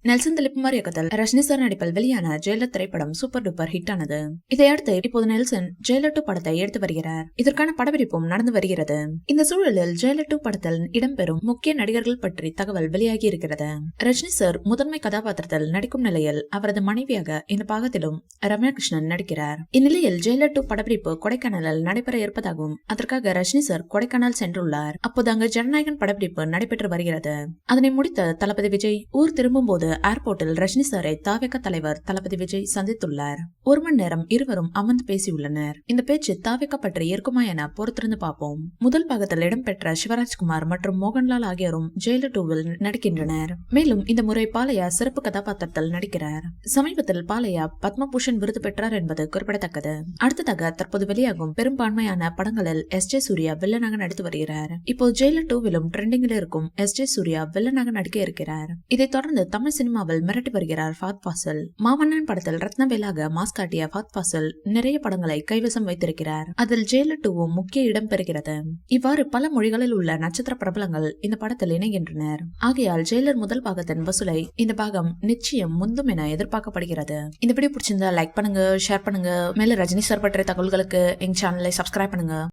Nelson Dilipkumar இயக்கத்தில் Rajini sir நடிப்பில் வெளியான ஜெயிலர் திரைப்படம் சூப்பர் டூப்பர் ஹிட் ஆனது. இதையடுத்து இப்போது நெல்சன் ஜெயிலர் 2 படத்தை எடுத்து வருகிறார். இதற்கான படப்பிடிப்பும் நடந்து வருகிறது. இந்த சூழலில் ஜெயிலர் 2 படத்தில் இடம்பெறும் முக்கிய நடிகர்கள் பற்றி தகவல் வெளியாகி இருக்கிறது. ரஜினி சார் முதன்மை கதாபாத்திரத்தில் நடிக்கும் நிலையில் அவரது மனைவியாக இந்த பாகத்திலும் ரம்யா கிருஷ்ணன் நடிக்கிறார். இந்நிலையில் ஜெயிலர் 2 படப்பிடிப்பு கொடைக்கானலில் நடைபெற இருப்பதாகவும் அதற்காக ரஜினி சார் கொடைக்கானல் சென்றுள்ளார். அப்போது அங்கு ஜனநாயகன் படப்பிடிப்பு நடைபெற்று வருகிறது. அதனை முடித்த தளபதி விஜய் ஊர் திரும்பும் போது ஏர்போர்ட்டில் ரஜினி சாரை தாவேக தலைவர் தளபதி விஜய் சந்தித்துள்ளார். 1 மணி நேரம் இருவரும் அமர்ந்து பேசியுள்ளனர். இந்த பேச்சு தாவேக பற்றி இருக்குமா என பொறுத்திருந்து பார்ப்போம். முதல் பாகத்தில் இடம்பெற்ற சிவராஜ்குமார் மற்றும் மோகன்லால் ஆகியோரும் ஜெயிலர் 2ல் நடிக்கின்றனர். மேலும் இந்த முறை பாலையா சிறப்பு கதாபாத்திரத்தில் நடிக்கிறார். சமீபத்தில் பாலையா பத்மபூஷன் விருது பெற்றார் என்பது குறிப்பிடத்தக்கது. அடுத்ததாக தற்போது வெளியாகும் பெரும்பான்மையான படங்களில் எஸ்.ஜே. சூர்யா வில்லனாக நடித்து வருகிறார். இப்போ ஜெயிலர் 2விலும் ட்ரெண்டிங்கில் இருக்கும் எஸ்.ஜே. சூர்யா வில்லனாக நடிக்க இருக்கிறார். இதைத் தொடர்ந்து தமிழ் சினிமாவில் மிரட்டி வருகிறார் ஃபஹத் ஃபாசில். மாமன்னன் படத்தில் ரத்னவேலாக மாஸ் காட்டிய ஃபஹத் ஃபாசில் நிறைய படங்களை கைவசம் வைத்திருக்கிறார். அதில் ஜெயிலர் 2வும் முக்கிய இடம் பெறுகிறது. இவ்வாறு பல மொழிகளில் உள்ள நட்சத்திர பிரபலங்கள் இந்த படத்தில் இணைகின்றனர். ஆகையால் ஜெயிலர் முதல் பாகத்தின் வசூலை இந்த பாகம் நிச்சயம் முந்தும் என எதிர்பார்க்கப்படுகிறது. இந்த வீடியோ பிடிச்சிருந்தா லைக் பண்ணுங்க, ஷேர் பண்ணுங்க. மேலும் ரஜினி சார் பற்றிய தகவல்களுக்கு எங்க சேனலை சப்ஸ்கிரைப் பண்ணுங்க.